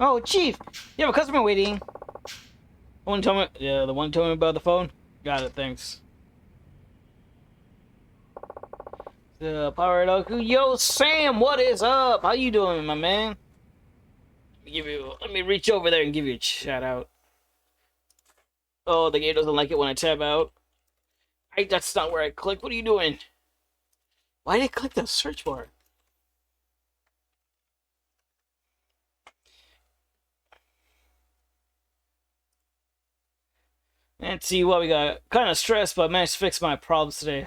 Oh, Chief, you have a customer waiting. The one told me about the phone. Got it, thanks. Powered Oku. Yo, Sam, what is up? How you doing, my man? Let me reach over there and give you a shout out. Oh, the game doesn't like it when I tab out. That's not where I clicked. What are you doing? Why did I click the search bar? Let's see what we got. Kind of stressed, but managed to fix my problems today.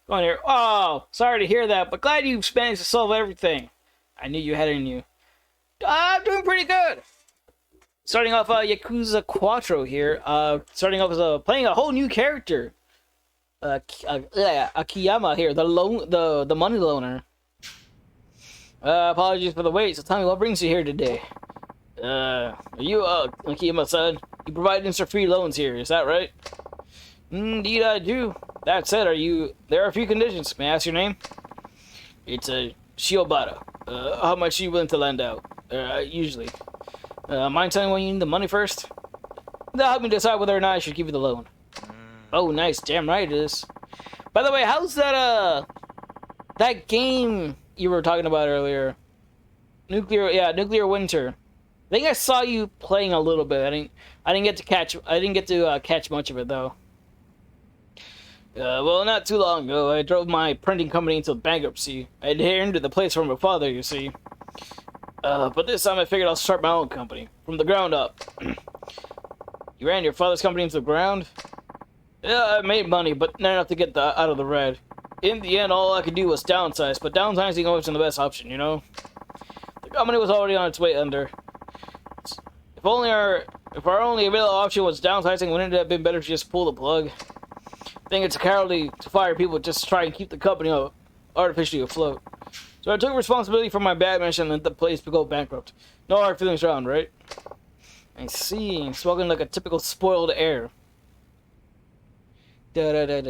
Go on here. Oh, sorry to hear that, but glad you managed to solve everything. I knew you had it in you. I'm doing pretty good. Starting off Yakuza Quattro here. Starting off as playing a whole new character. Akiyama here, the money loaner. Apologies for the wait. So tell me, what brings you here today? Are you Akiyama-san? You provide instant free loans here, is that right? Indeed, I do. That said, there are a few conditions. May I ask your name? It's a Shiobata. How much are you willing to lend out? Usually. Mind telling when you need the money first? That'll help me decide whether or not I should give you the loan. Oh, nice. Damn right it is. By the way, how's that game you were talking about earlier? Nuclear Winter. I think I saw you playing a little bit. I didn't get to catch much of it though. Well, not too long ago, I drove my printing company into bankruptcy. I inherited the place from my father, you see. But this time I figured I'll start my own company from the ground up. You ran your father's company into the ground? Yeah, I made money, but not enough to get out of the red. In the end, all I could do was downsize, but downsizing wasn't the best option, you know? The company was already on its way under. If our only available option was downsizing, wouldn't it have been better to just pull the plug? I think it's cowardly to fire people just to try and keep the company artificially afloat. So I took responsibility for my bad mission and let the place go bankrupt. No hard feelings around, right? I see. Spoken like a typical spoiled heir. Only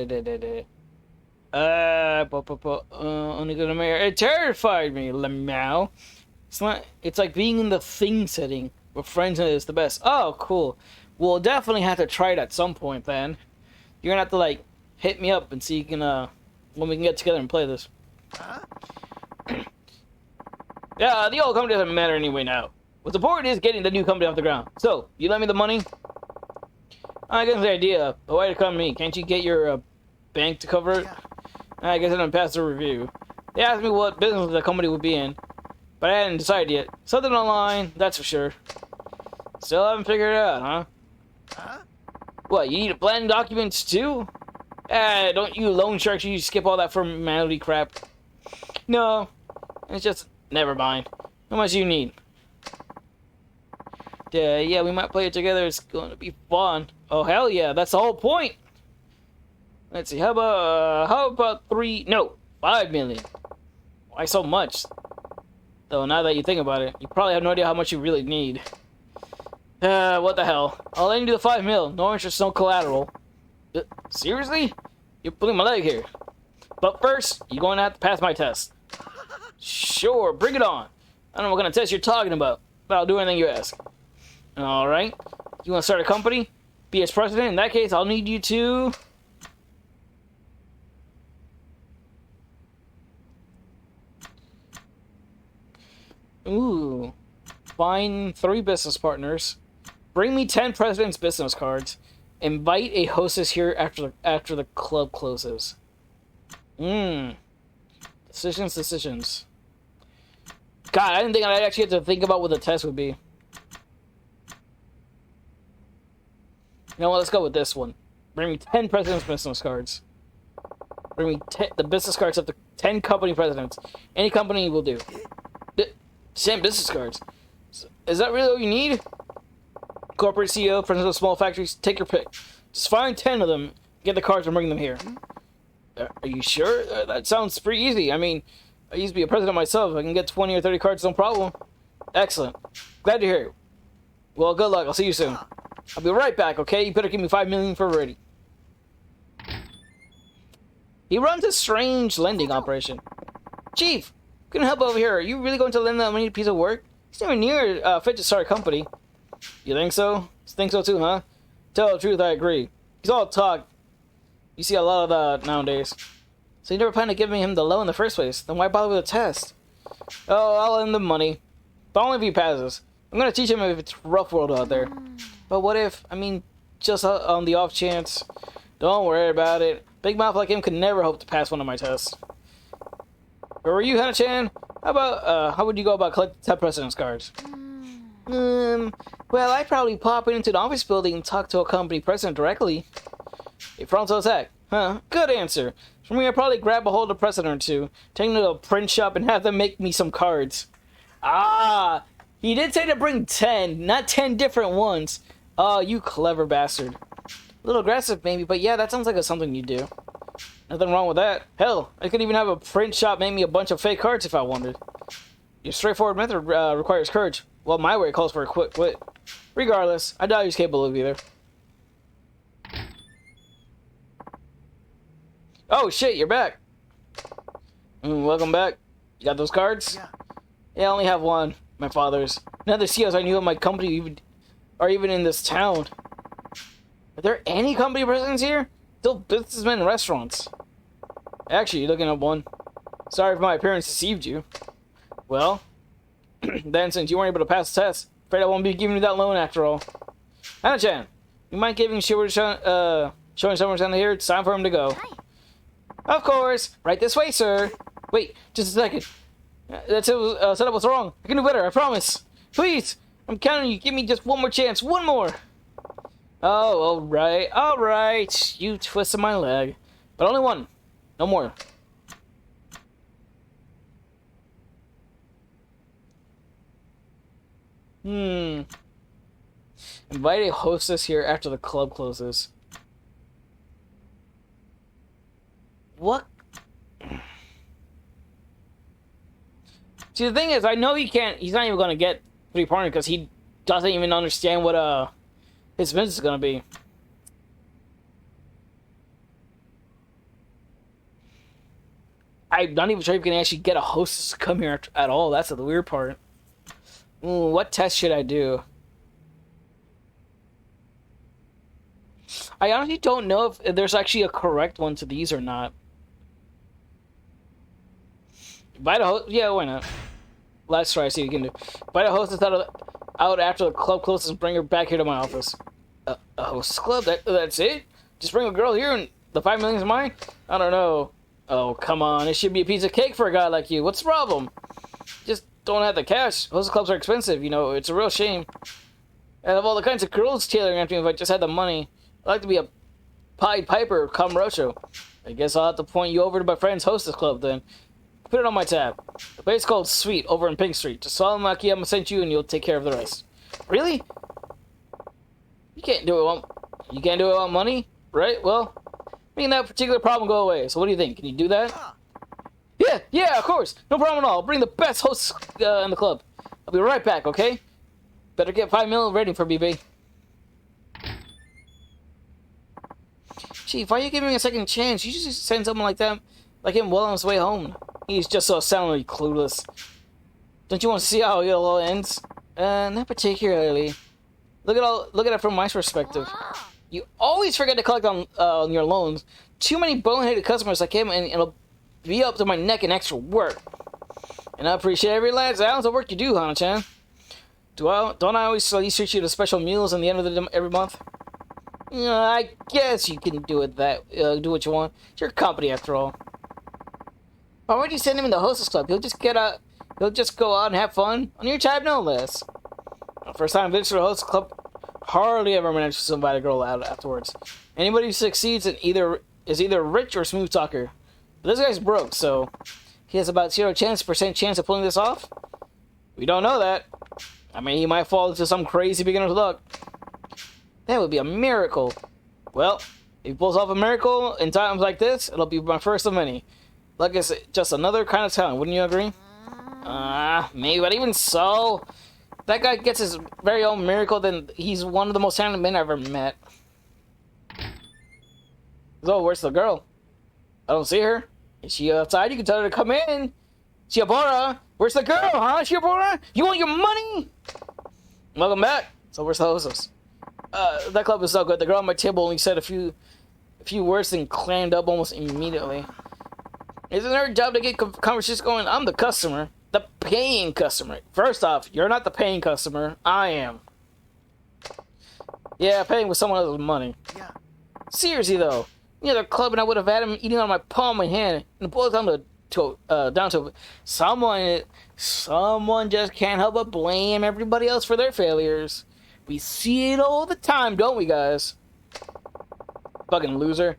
gonna marry. It terrified me, Lamau. It's like being in the thing setting where friends is the best. Oh, cool. We'll definitely have to try it at some point then. You're gonna have to like hit me up and see when we can get together and play this. Huh? Yeah, the old company doesn't matter anyway now. What's important is getting the new company off the ground. So, you lend me the money? I guess the idea, but why to come to me? Can't you get your bank to cover it? I guess I didn't pass the review. They asked me what business the company would be in, but I hadn't decided yet. Something online, that's for sure. Still haven't figured it out, huh? Huh? What, you need a plan documents too? Don't you loan sharks usually skip all that formality crap? No, it's just, never mind. How much do you need? Yeah, we might play it together. It's going to be fun. Oh, hell yeah, that's the whole point. Let's see, how about 5 million? Why so much? Though, now that you think about it, you probably have no idea how much you really need. What the hell? I'll lend you the 5 mil. No interest, no collateral. Seriously? You're pulling my leg here. But first, you're going to have to pass my test. Sure, bring it on. I don't know what kind of test you're talking about, but I'll do anything you ask. Alright. You want to start a company? Be its president? In that case, I'll need you to... Ooh. Find 3 business partners. Bring me 10 president's business cards. Invite a hostess here after the club closes. Decisions. God, I didn't think I'd actually have to think about what the test would be. You know what, let's go with this one. Bring me 10 president's business cards. Bring me the business cards of the 10 company presidents. Any company will do. 10 business cards. Is that really all you need? Corporate CEO, president of small factories, take your pick. Just find 10 of them, get the cards and bring them here. Are you sure? That sounds pretty easy. I mean, I used to be a president myself. I can get 20 or 30 cards, no problem. Excellent. Glad to hear it. Well, good luck. I'll see you soon. I'll be right back, okay? You better give me 5 million for ready. He runs a strange lending operation. Chief, couldn't help over here. Are you really going to lend that money to a piece of work? He's nowhere near fit to start a company. You think so? Think so too, huh? Tell the truth, I agree. He's all talk. You see a lot of that nowadays. So you never planned on giving him the loan in the first place. Then why bother with a test? Oh, I'll lend him the money. But only if he passes. I'm gonna teach him if it's rough world out there. But what if, I mean, just on the off chance. Don't worry about it. Big mouth like him could never hope to pass one of my tests. Or were you, Hana-chan? How would you go about collecting 10 President's cards? Well, I'd probably pop into the office building and talk to a company president directly. A frontal attack. Huh, good answer. For me, I'd probably grab a hold of a president or two, take them to a print shop and have them make me some cards. Ah, he did say to bring 10, not 10 different ones. Oh, you clever bastard. A little aggressive maybe, but yeah, that sounds like something you do. Nothing wrong with that. Hell, I could even have a print shop make me a bunch of fake cards if I wanted. Your straightforward method requires courage. Well, my way calls for a quick wit. Regardless, I doubt he's capable of either. Oh shit, you're back. Welcome back. You got those cards? Yeah, I only have one. My father's. None of the CEOs I knew of my company are even in this town. Are there any company presidents here? Still businessmen and restaurants. Actually, you're looking at one. Sorry if my appearance deceived you. Well, then since you weren't able to pass the test, afraid I won't be giving you that loan after all. Hana-chan, you mind giving showing someone down here? It's time for him to go. Hi. Of course. Right this way, sir. Wait, just a second. That's it. Setup was wrong. I can do better, I promise. Please, I'm counting on you. Give me just one more chance. One more. Oh, alright. Alright. You twisted my leg. But only one. No more. Invite a hostess here after the club closes. What? See, the thing is, I know he can't. He's not even gonna get free parking because he doesn't even understand what his business is gonna be. I'm not even sure if you can actually get a hostess to come here at all. That's the weird part. What test should I do? I honestly don't know if there's actually a correct one to these or not. Invite a host. Yeah, why not? Let's try. See what you can do. Invite a hostess out after the club closes and bring her back here to my office. A hostess club? That's it? Just bring a girl here and the 5 million is mine? I don't know. Oh, come on. It should be a piece of cake for a guy like you. What's the problem? Just don't have the cash. Hostess clubs are expensive, you know. It's a real shame. And of all the kinds of girls tailoring after me, if I just had the money, I'd like to be a Pied Piper come Rocho. I guess I'll have to point you over to my friend's hostess club then. Put it on my tab. The place called Sweet over in Pink Street. Just tell them Akiyama sent you and you'll take care of the rest. Really? You can't do it without money? Right? Well, making that particular problem go away. So what do you think? Can you do that? Yeah, of course. No problem at all. I'll bring the best hosts in the club. I'll be right back, okay? Better get 5 million ready for me, babe. Chief, why are you giving me a second chance? You just send someone like him well on his way home. He's just so soundly clueless. Don't you want to see how it all ends? Not particularly. Look at it from my perspective. You always forget to collect on your loans. Too many boneheaded customers like him, and it'll be up to my neck in extra work. And I appreciate every last ounce of work you do, Hana-chan. Don't I always at least treat you to special meals in the end of every month? I guess you can do what you want. It's your company after all. Why would you send him in the hostess club? He'll just go out and have fun on your time, no less. First time visitor to the hostess club, hardly ever manages to invite a girl out afterwards. Anybody who succeeds is either rich or smooth talker. But this guy's broke, so he has about 0% chance of pulling this off. We don't know that. I mean, he might fall into some crazy beginner's luck. That would be a miracle. Well, if he pulls off a miracle in times like this, it'll be my first of many. Like I said, just another kind of talent, wouldn't you agree? Maybe, but even so, if that guy gets his very own miracle, then he's one of the most talented men I've ever met. So, where's the girl? I don't see her. Is she outside? You can tell her to come in. Shiobara, where's the girl, huh, Shiobara? You want your money? Welcome back. So where's the hostess? That club is so good. The girl at my table only said a few words and clammed up almost immediately. Isn't her job to get conversations going? I'm the customer. The paying customer. First off, you're not the paying customer. I am. Yeah, paying with someone else's money. Yeah. Seriously though, you know the club and I would have had him eating on my palm of my hand, and it boils down to someone just can't help but blame everybody else for their failures. We see it all the time, don't we, guys? Fucking loser.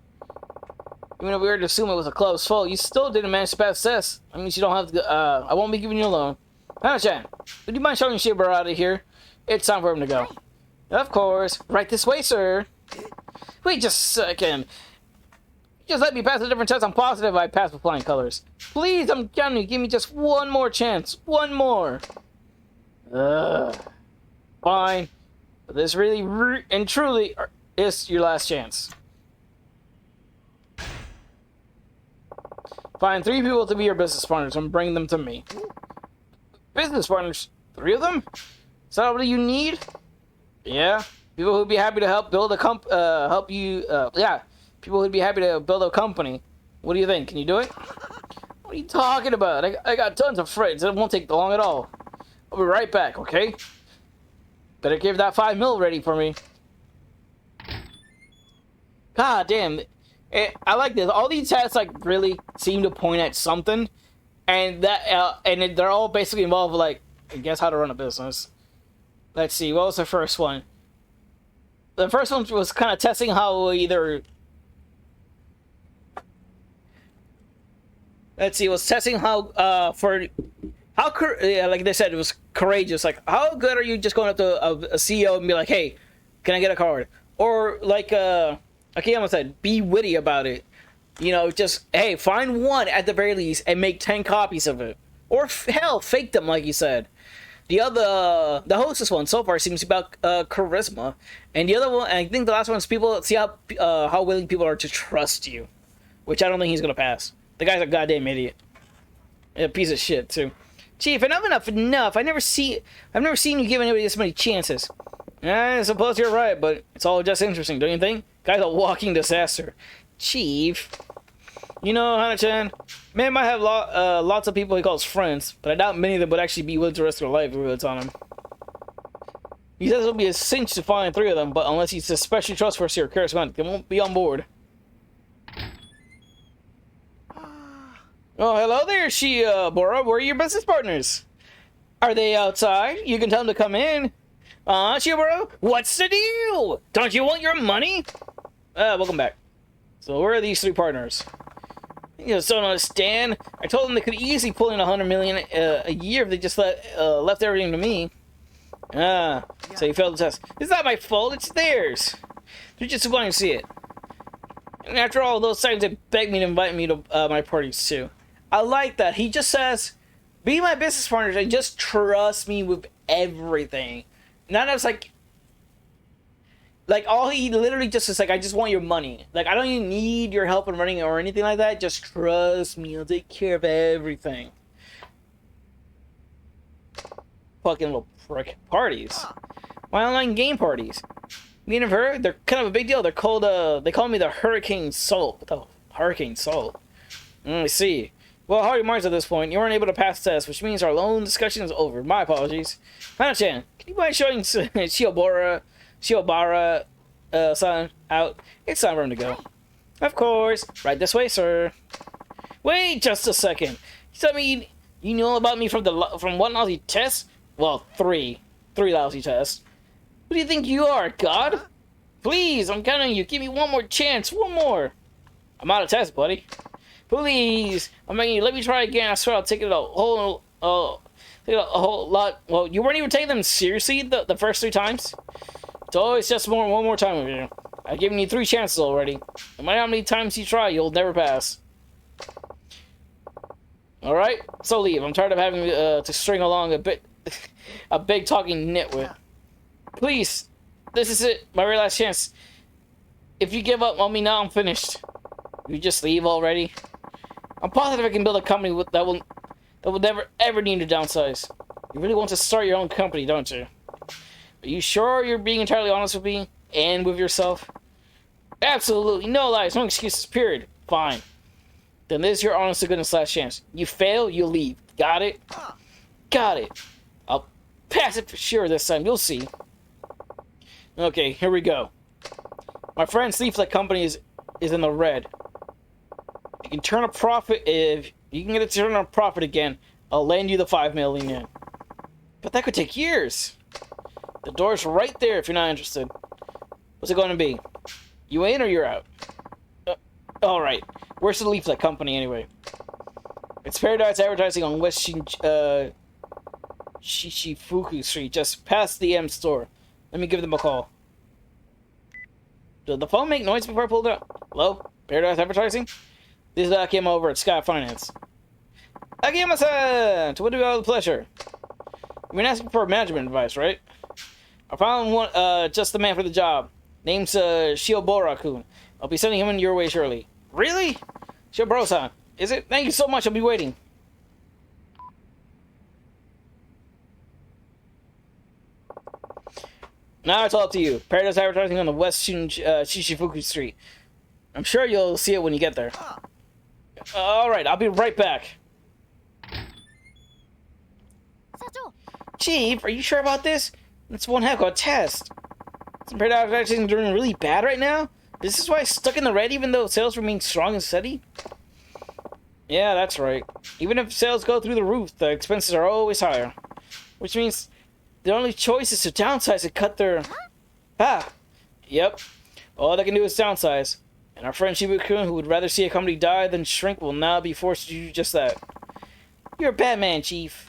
Even if we were to assume it was the club's fault, you still didn't manage to pass the test. That means you don't have to. I won't be giving you a loan. Hana-chan, would you mind showing Shiobara out of here? It's time for him to go. Of course. Right this way, sir. Wait just a second. Just let me pass a different test. I'm positive I passed with flying colors. Please, I'm telling you, give me just one more chance. One more. Fine. But this really and truly is your last chance. Find 3 people to be your business partners and bring them to me. Business partners? 3 of them? Is that all you need? Yeah. People who'd be happy to help build a people who'd be happy to build a company. What do you think? Can you do it? What are you talking about? I got tons of friends. It won't take long at all. I'll be right back, okay? Better give that 5 mil ready for me. God damn. I like this. All these tests like really seem to point at something, and they're all basically involved with, like, I guess how to run a business. Let's see. What was the first one? The first one was kind of testing how either. Let's see. It was testing how like they said, it was courageous. Like, how good are you just going up to a CEO and be like, hey, can I get a card? Or like Akiyama said, be witty about it. You know, just, hey, find one at the very least and make 10 copies of it. Or hell, fake them like you said. The hostess one so far seems about charisma, and the other one, I think the last one is people see how willing people are to trust you, which I don't think he's gonna pass. The guy's a goddamn idiot, a piece of shit too. Chief, enough. I've never seen you give anybody this many chances. I suppose you're right, but it's all just interesting, don't you think? Guy's a walking disaster. Chief. You know, Hana-chan, man might have lots of people he calls friends, but I doubt many of them would actually be willing to risk their life if it's on him. He says it'll be a cinch to find 3 of them, but unless he's especially trustworthy or charismatic, they won't be on board. Oh, hello there, Shiobara. Where are your business partners? Are they outside? You can tell them to come in. Shiobara, what's the deal? Don't you want your money? Welcome back. So where are these 3 partners? You just don't understand. I told them they could easily pull in 100 million a year if they just left everything to me. So you failed the test. It's not my fault. It's theirs. They're just wanting to see it. And after all those times, they begged me to invite me to my parties too. I like that. He just says, "Be my business partners and just trust me with everything." None of us like all he literally just is like, I just want your money. Like, I don't even need your help in running or anything like that. Just trust me, I'll take care of everything. Fucking little prick. Parties. My online game parties. Me and her, they're kind of a big deal. They're called, they call me the Hurricane Soul. What the Hurricane Soul? Let me see. Well, how are your marks at this point? You weren't able to pass the test, which means our loan discussion is over. My apologies. Hana-chan, can you mind showing Shiobara son out? It's time for him to go. Of course. Right this way, sir. Wait just a second. You tell me you know about me from one lousy test? Well, three lousy tests. Who do you think you are, God? Please, I'm counting on you. Give me one more chance. One more. I'm out of tests, buddy. Please. I'm begging you. Let me try again. I swear I'll take it a whole lot. Well, you weren't even taking them seriously the first 3 times? So it's just one more time with you. I've given you 3 chances already. No matter how many times you try, you'll never pass. Alright? So leave. I'm tired of having to string along a big talking nitwit. Please. This is it. My very last chance. If you give up on me now, I'm finished. You just leave already? I'm positive I can build a company that that will never ever need to downsize. You really want to start your own company, don't you? Are you sure you're being entirely honest with me and with yourself? Absolutely, no lies, no excuses, period. Fine. Then this is your honest to goodness last chance. You fail, you leave. Got it? Got it. I'll pass it for sure this time, you'll see. Okay, here we go. My friend's leaflet company is in the red. You can turn a profit if you can get it to turn a profit again. I'll lend you the 5 million yen. But that could take years. The door's right there if you're not interested. What's it going to be? You in or you're out? All right. Where's the leaflet company anyway? It's Paradise Advertising on West Shishifuku Street, just past the M store. Let me give them a call. Did the phone make noise before I pulled it out? Hello? Paradise Advertising? This is Akiyama over at Sky Finance. Akiyama-san! To what do we owe the pleasure? You've been asking for management advice, right? I found one, just the man for the job. Name's, Shiobora-kun. I'll be sending him your way shortly. Really? Shiobora-san. Is it? Thank you so much, I'll be waiting. Now it's all up to you. Paradise Advertising on the West Shishifuku Street. I'm sure you'll see it when you get there. Alright, I'll be right back. Chief, are you sure about this? It's one heck of a test. Some Paradise Advertising doing really bad right now? This is why it's stuck in the red even though sales remain strong and steady? Yeah, that's right. Even if sales go through the roof, the expenses are always higher. Which means the only choice is to downsize and cut their... Yep. All they can do is downsize. And our friend Shibu-kun, who would rather see a company die than shrink, will now be forced to do just that. You're a bad man, Chief.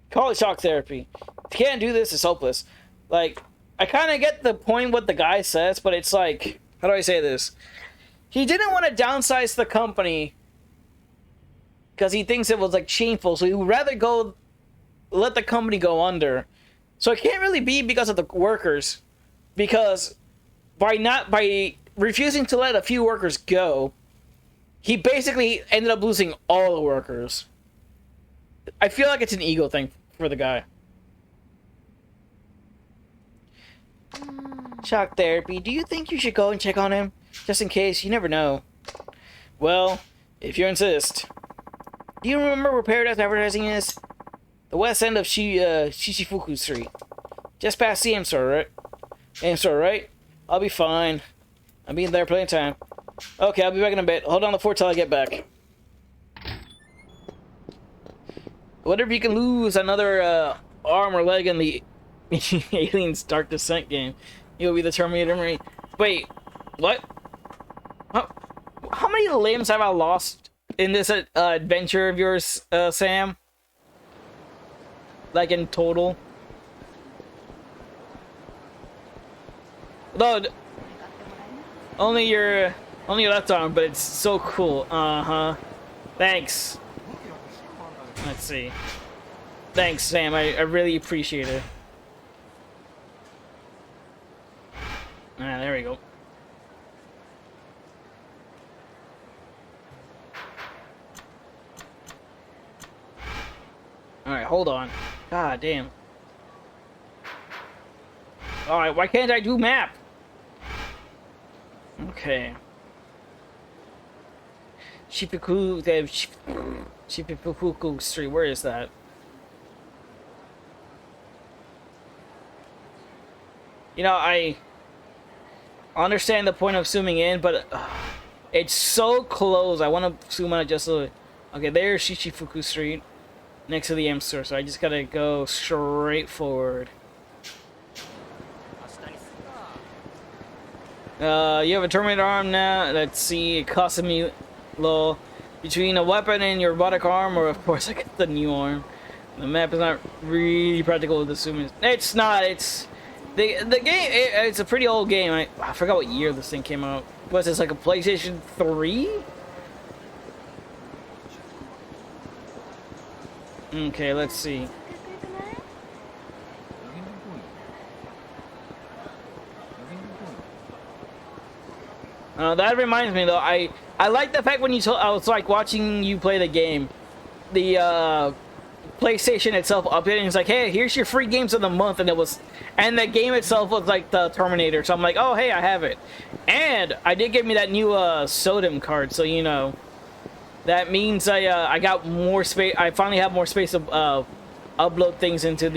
Call it shock therapy. If you can't do this, it's hopeless. Like, I kind of get the point what the guy says, but it's like... How do I say this? He didn't want to downsize the company because he thinks it was, like, shameful, so he would rather go... let the company go under. So it can't really be because of the workers. Because by refusing to let a few workers go, he basically ended up losing all the workers. I feel like it's an ego thing for the guy. Shock therapy. Do you think you should go and check on him? Just in case, you never know. Well, if you insist. Do you remember where Paradise Advertising is? The west end of Shishifuku Street. Just past the M store, right? M store, right? I'll be fine. I'll be in there plenty of time. Okay, I'll be back in a bit. Hold on the fort till I get back. What if you can lose another arm or leg in the Aliens Dark Descent game? You'll be the Terminator Marine. Wait, what? How many limbs have I lost in this adventure of yours, Sam? Like in total? Though, only your left arm, but it's so cool. Uh-huh. Thanks. Let's see. Thanks, Sam. I really appreciate it. Ah, there we go. Alright, hold on. God damn. Alright, why can't I do map? Okay. Shipipuku Street, where is that? You know, I understand the point of zooming in, but it's so close. I want to zoom out just a little. Okay, there's Shishifuku Street, next to the M store, so I just gotta go straight forward. You have a Terminator arm now. Let's see, it costs me low. Between a weapon and your robotic arm, or of course I get the new arm. The map is not really practical with the zoom. It's not. It's the game. It's a pretty old game. I forgot what year this thing came out. Was this like a PlayStation 3? Okay, let's see. That reminds me though. I like the fact when I was like watching you play the game. PlayStation itself updated, and it's like, hey, here's your free games of the month, and the game itself was like the Terminator, so I'm like, oh, hey, I have it. And I did get me that new Sodom card, so you know, that means I got more space. I finally have more space to upload things into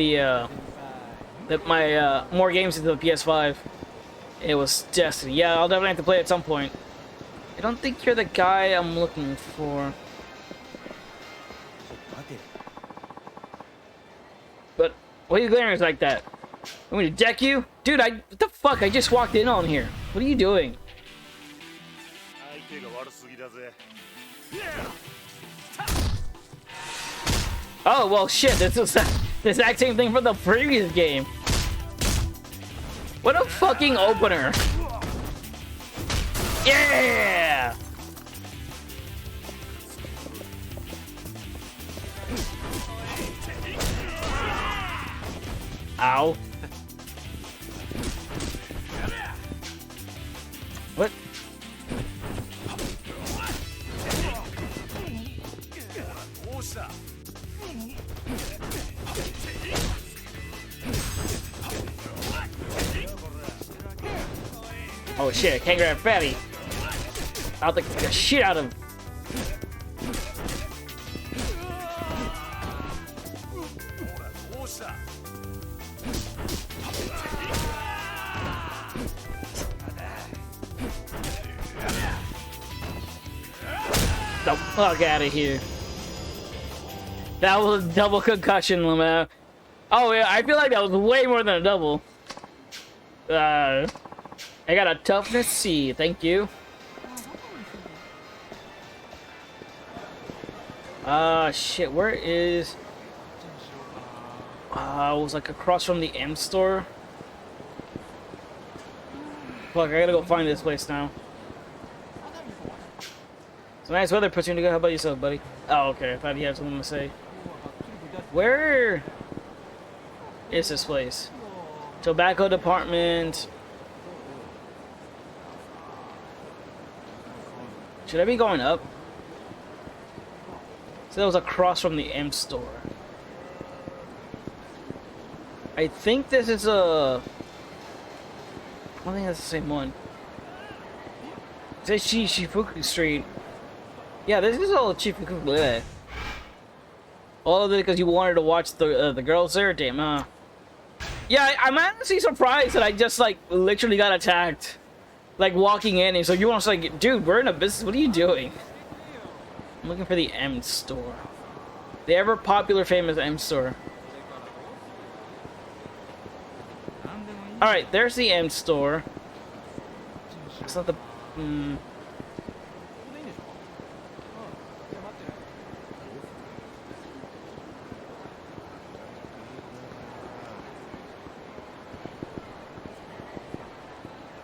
my more games into the PS5. It was Destiny. Yeah, I'll definitely have to play it at some point. I don't think you're the guy I'm looking for. But why are you glaring like that? I'm gonna deck you? Dude, what the fuck? I just walked in on here. What are you doing? Oh, well, shit. This is the exact same thing from the previous game. What a fucking opener. Yeah! Ow. What? Oh shit, I can't grab Fatty. I'll take the shit out of him. The fuck out of here. That was a double concussion, man. Oh yeah, I feel like that was way more than a double. I got a toughness C, thank you. Shit, where is... it was like across from the M store. Fuck, I gotta go find this place now. It's nice weather, puts you in good. How about yourself, buddy? Oh, okay, I thought you had something to say. Where is this place? Tobacco department. Should I be going up? So that was across from the M store. I think this is a... I don't think that's the same one. It says Shifuku Street. Yeah, this is all Shifuku. Bleh. All of it because you wanted to watch the girls there? Damn, yeah, I'm honestly surprised that I just, like, literally got attacked. Like, walking in, and so you want to like, dude, we're in a business, what are you doing? I'm looking for the M store. The ever popular, famous M store. Alright, there's the M store. It's not the...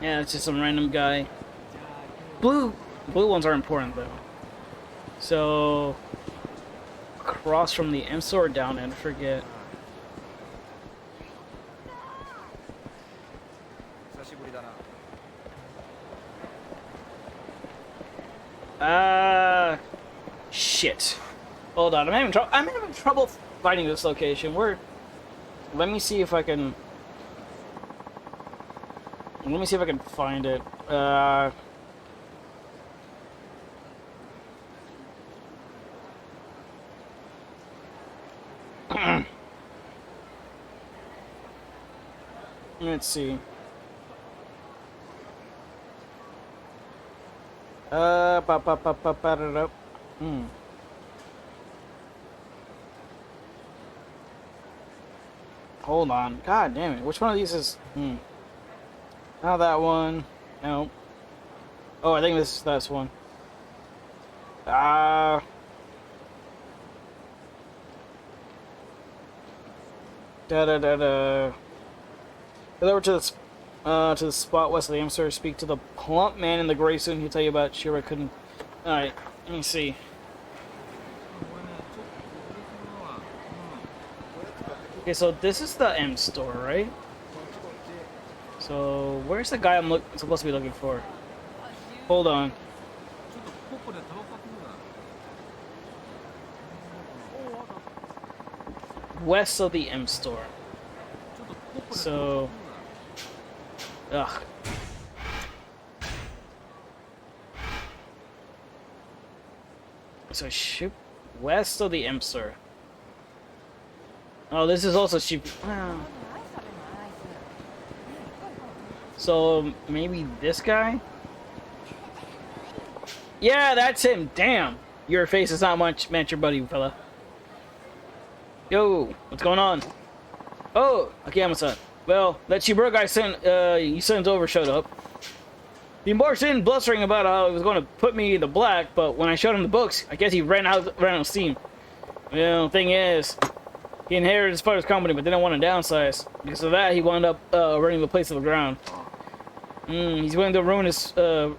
Yeah, it's just some random guy. Blue ones are important though. So across from the M store down and forget. Shit. Hold on, I'm having trouble finding this location. Let me see if I can find it. Let's see. Hold on. God damn it. Which one of these is... Not that one. No. Oh, I think this is this one. Da da da da. Head over to the spot west of the Amster. Speak to the plump man in the gray suit. He'll tell you about Shira couldn't. All right. Let me see. Okay, so this is the M store, right? So where's the guy I'm supposed to be looking for? Hold on. west of the M store. So, ugh. So shoot west of the M store. Oh, this is also cheap. Wow. So maybe this guy? Yeah, that's him. Damn. Your face is not much match your buddy, fella. Yo, what's going on? Oh, Akiyama-san. Well, that Shibura guy you sent over showed up. He barged in blustering about how he was going to put me in the black, but when I showed him the books, I guess he ran out of steam. Well, the thing is, he inherited his father's company, but didn't want to downsize. Because of that, he wound up running the place to the ground. He's willing to ruin his,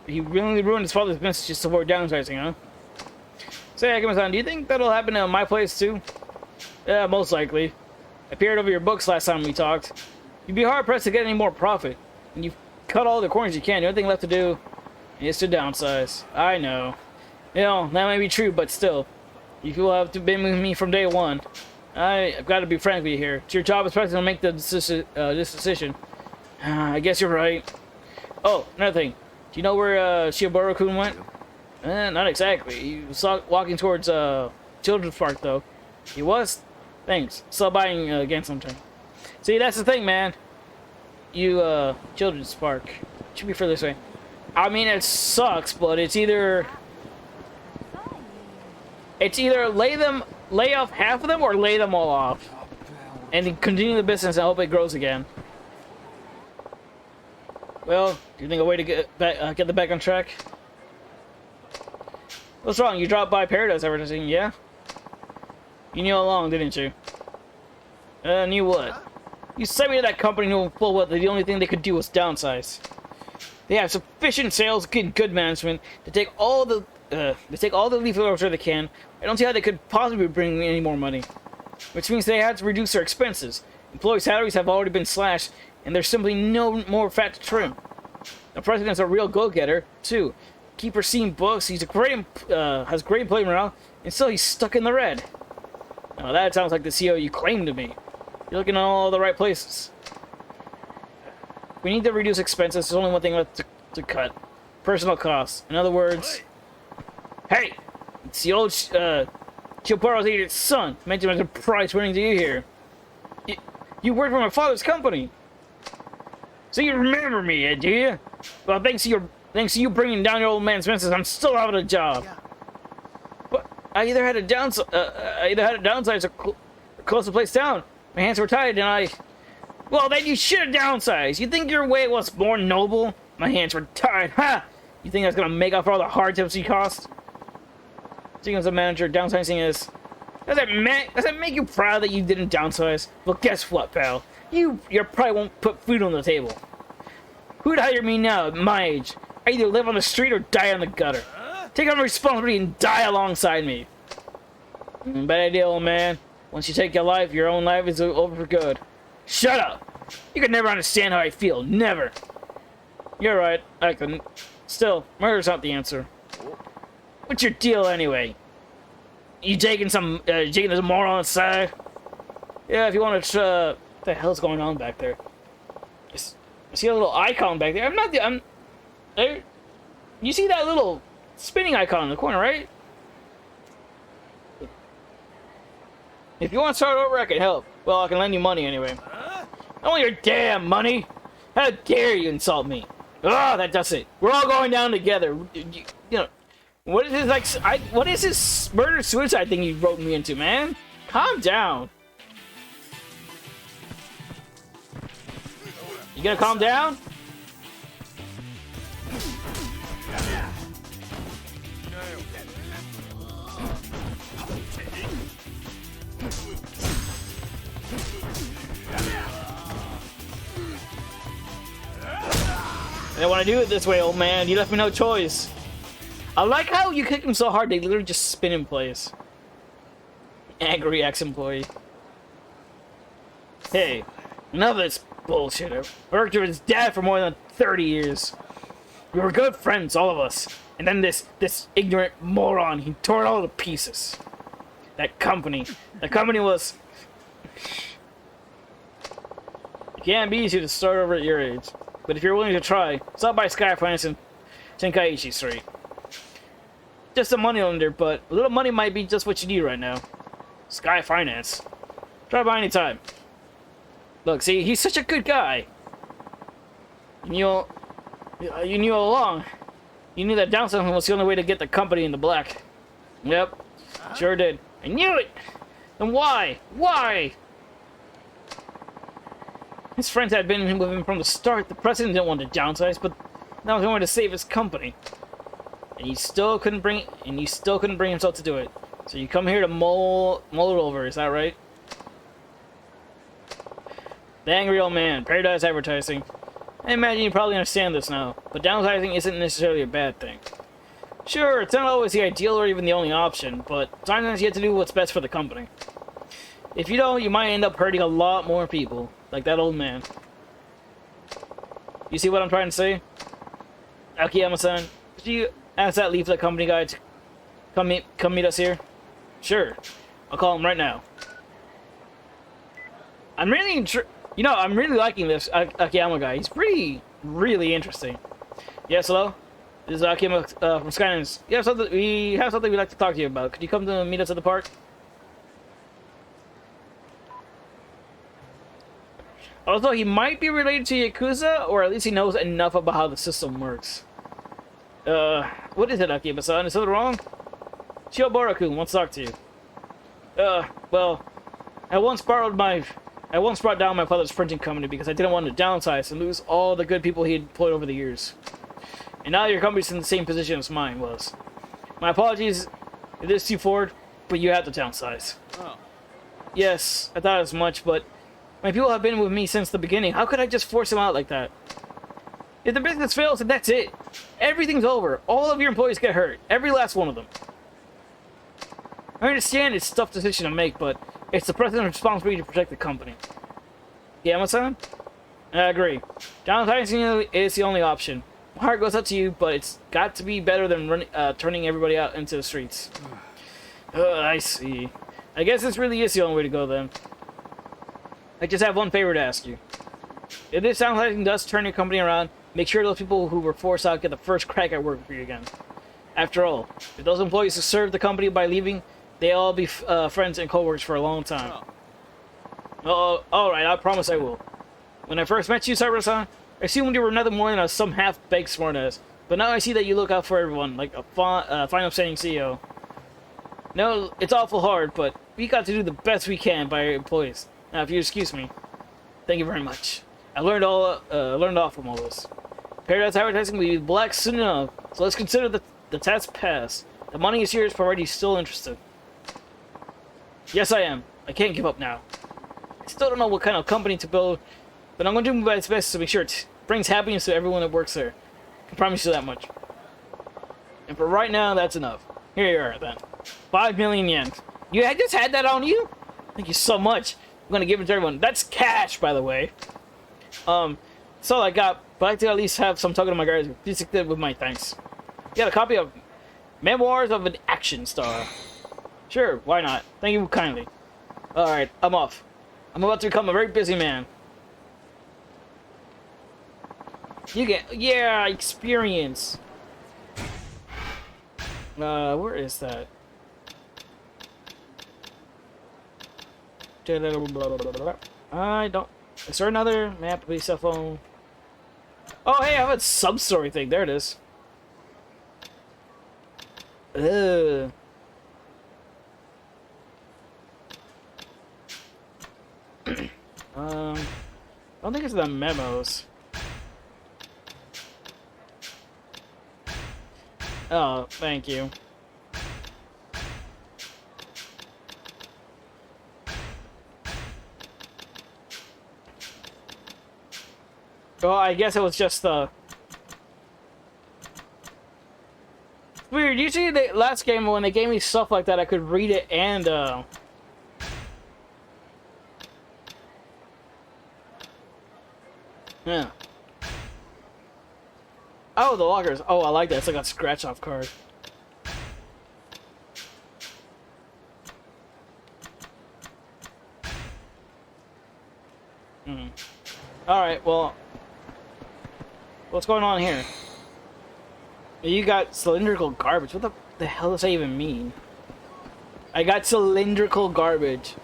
he willingly ruined his father's business just to avoid downsizing, huh? Say, Akiyama-san, do you think that'll happen at my place too? Yeah, most likely. I peered over your books last time we talked. You'd be hard-pressed to get any more profit. And you've cut all the corners you can. The only thing left to do is to downsize. I know. You know, that may be true, but still. You will have to been with me from day one. I've got to be frank with you here. It's your job as president to make this decision. I guess you're right. Oh, another thing. Do you know where Shiobaro-kun went? Not exactly. He was walking towards Children's Park, though. He was? Thanks. Stop buying again sometime. See, that's the thing, man. You, Children's Park. Should be further this way. I mean, it sucks, but it's either lay off half of them or lay them all off. And then continue the business and hope it grows again. Well, do you think a way to get them back on track? What's wrong? You dropped by Paradise Advertising, yeah? You knew all along, didn't you? Knew what? You sent me to that company knowing full well that the only thing they could do was downsize. They have sufficient sales, good management to take all the leaf orders they can. I don't see how they could possibly bring me any more money. Which means they had to reduce their expenses. Employee salaries have already been slashed, and there's simply no more fat to trim. The president's a real go-getter, too. Keep seeing books, he's has great employee morale, and still he's stuck in the red. Now that sounds like the CEO you claimed to be. You're looking in all the right places. We need to reduce expenses. There's only one thing left to cut. Personal costs. In other words... Hey! It's the old Chioparo's idiot's son. Mentioned as a prize winning to you here. You work for my father's company. So you remember me, do you? Well, thanks to you bringing down your old man's expenses, I'm still out of a job. But I either had to downsize or close the place down. My hands were tied, and well, then you should have downsized. You think your way was more noble? My hands were tied. Ha! You think that's gonna make up for all the hard tips you cost? Seeing as a manager, downsizing is... Does that make you proud that you didn't downsize? Well, guess what, pal? You probably won't put food on the table. Who'd hire me now at my age? I either live on the street or die on the gutter. Take on responsibility and die alongside me. Bad idea, old man. Once you take your own life is over for good. Shut up! You could never understand how I feel. Never. You're right. I couldn't. Still, murder's not the answer. What's your deal anyway? You taking this moron aside? Yeah, if you want to. What the hell's going on back there? I see a little icon back there. I'm there. You see that little spinning icon in the corner, right? If you want to start over, I can help. Well, I can lend you money anyway. I want your damn money. How dare you insult me? Ah, that does it. We're all going down together. You know, what is this what is this murder suicide thing you wrote me into, man? Calm down. You gonna calm down? I don't want to do it this way, old man. You left me no choice. I like how you kick him so hard they literally just spin in place. Angry ex-employee. Hey, enough of this bullshit. I worked with his dad for more than 30 years. We were good friends, all of us. And then this ignorant moron, he tore it all to pieces. That company was... It can't be easy to start over at your age. But if you're willing to try, stop by Sky Finance in Tenkaichi Street. Just a money lender, but a little money might be just what you need right now. Sky Finance. Try by any time. Look, see, he's such a good guy. You knew all along. You knew that downsizing was the only way to get the company in the black. Yep, sure did. I knew it! Then why? Why? His friends had been with him from the start. The president didn't want to downsize, but now he wanted to save his company. And he still couldn't bring himself to do it. So you come here to mull it over, is that right? The angry old man, Paradise Advertising. I imagine you probably understand this now, but downsizing isn't necessarily a bad thing. Sure, it's not always the ideal or even the only option, but sometimes you have to do what's best for the company. If you don't, you might end up hurting a lot more people, like that old man. You see what I'm trying to say? Akiyama-san, could you ask that leaflet company guy to come meet us here? Sure, I'll call him right now. I'm really liking this Akiyama guy. He's really interesting. Yes, hello? This is Akiyama from Skynines. We have something we'd like to talk to you about. Could you come to meet us at the park? Although he might be related to Yakuza, or at least he knows enough about how the system works. What is it, Akiyama-san? Is something wrong? Shiobara-kun wants to talk to you. Well, I once brought down my father's printing company because I didn't want to downsize and lose all the good people he had employed over the years. And now your company's in the same position as mine was. My apologies if this is too forward, but you have to downsize. Oh. Yes, I thought as much, but my people have been with me since the beginning. How could I just force them out like that? If the business fails, then that's it. Everything's over. All of your employees get hurt. Every last one of them. I understand it's a tough decision to make, but it's the president's responsibility to protect the company. Yama-san? I agree. Downsizing is the only option. My heart goes out to you, but it's got to be better than turning everybody out into the streets. I see. I guess this really is the only way to go then. I just have one favor to ask you. If this downsizing does turn your company around, make sure those people who were forced out get the first crack at working for you again. After all, if those employees who served the company by leaving, they'll all be friends and co-workers for a long time. Oh, alright, I promise I will. When I first met you, Cyber-san, I assumed you were nothing more than some half-baked smartass. But now I see that you look out for everyone, like a fine upstanding CEO. No, it's awful hard, but we got to do the best we can by our employees. Now, if you excuse me, thank you very much. I learned all from all this. Paradise Advertising will be black soon enough, so let's consider the test passed. The money is yours, provided you're still interested. Yes, I am. I can't give up now. I still don't know what kind of company to build, but I'm going to do my best to make sure it brings happiness to everyone that works there. I can promise you that much. And for right now, that's enough. Here you are, then. 5 million yen. You just had that on you? Thank you so much. I'm going to give it to everyone. That's cash, by the way. That's all I got, but I like to at least have some token of my guys. Please accept it with my thanks. You got a copy of Memoirs of an Action Star. Sure, why not? Thank you kindly. Alright, I'm off. I'm about to become a very busy man. You get... Yeah, experience. Where is that? I don't... Is there another map, please, cell phone? Oh, hey, I have a sub-story thing. There it is. Ugh. I don't think it's the memos. Oh, thank you. Well, I guess it was just weird. Usually the last game when they gave me stuff like that, I could read it and yeah. Oh, the lockers. Oh, I like that. It's like a scratch-off card. Alright, well... What's going on here? You got cylindrical garbage. What the hell does that even mean? I got cylindrical garbage.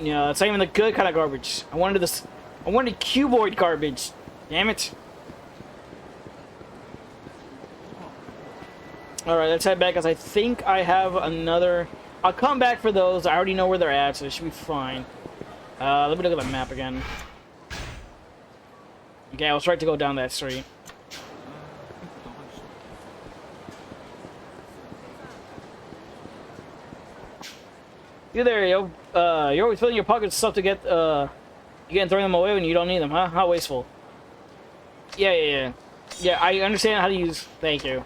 You know, it's not even the good kind of garbage. I wanted this... I wanted cuboid garbage. Damn it. Alright, let's head back, because I think I have another... I'll come back for those. I already know where they're at, so it should be fine. Let me look at the map again. Okay, I was right to go down that street. You there, yo. You're always filling your pockets with stuff to get, you getting throwing them away when you don't need them, huh? How wasteful. Yeah, I understand how to use... Thank you.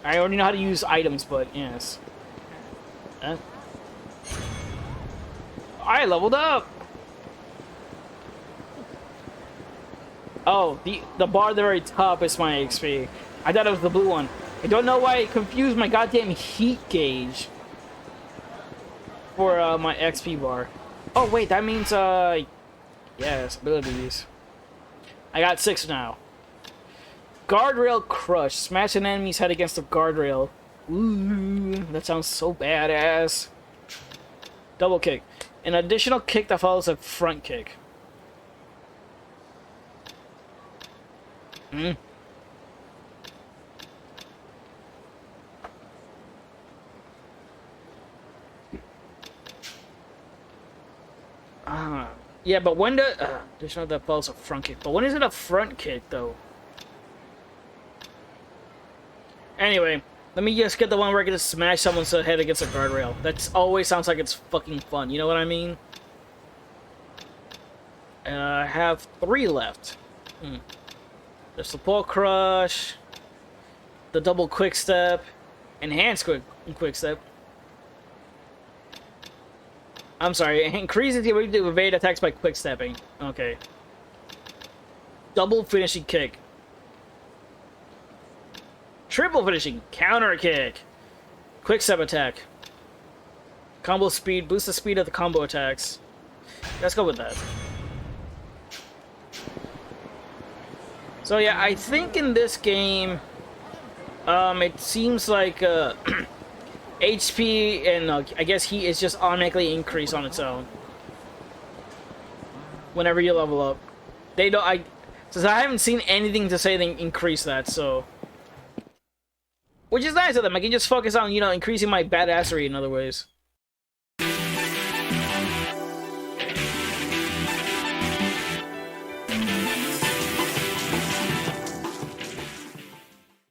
I already know how to use items, but yes. Huh? I leveled up! Oh, the bar at the very top is my XP. I thought it was the blue one. I don't know why I confused my goddamn heat gauge for my XP bar. Oh wait, that means yes, abilities. I got 6 now. Guardrail crush. Smash an enemy's head against the guardrail. Ooh, that sounds so badass. Double kick. An additional kick that follows a front kick. Hmm. Yeah, but when the additional that follows a front kick. But when is it a front kick though? Anyway, let me just get the one where I get to smash someone's head against a guardrail. That always sounds like it's fucking fun. You know what I mean? I have 3 left. There's the ball crush, the double quick step, enhanced quick step. I'm sorry, increases the ability to evade attacks by quick stepping. Okay. Double finishing kick. Triple finishing counter kick. Quick step attack. Combo speed, boost the speed of the combo attacks. Let's go with that. So yeah, I think in this game, it seems like HP and I guess heat is just automatically increased on its own whenever you level up. They don't. Since I haven't seen anything to say they increase that, so which is nice of them. I can just focus on increasing my badassery in other ways.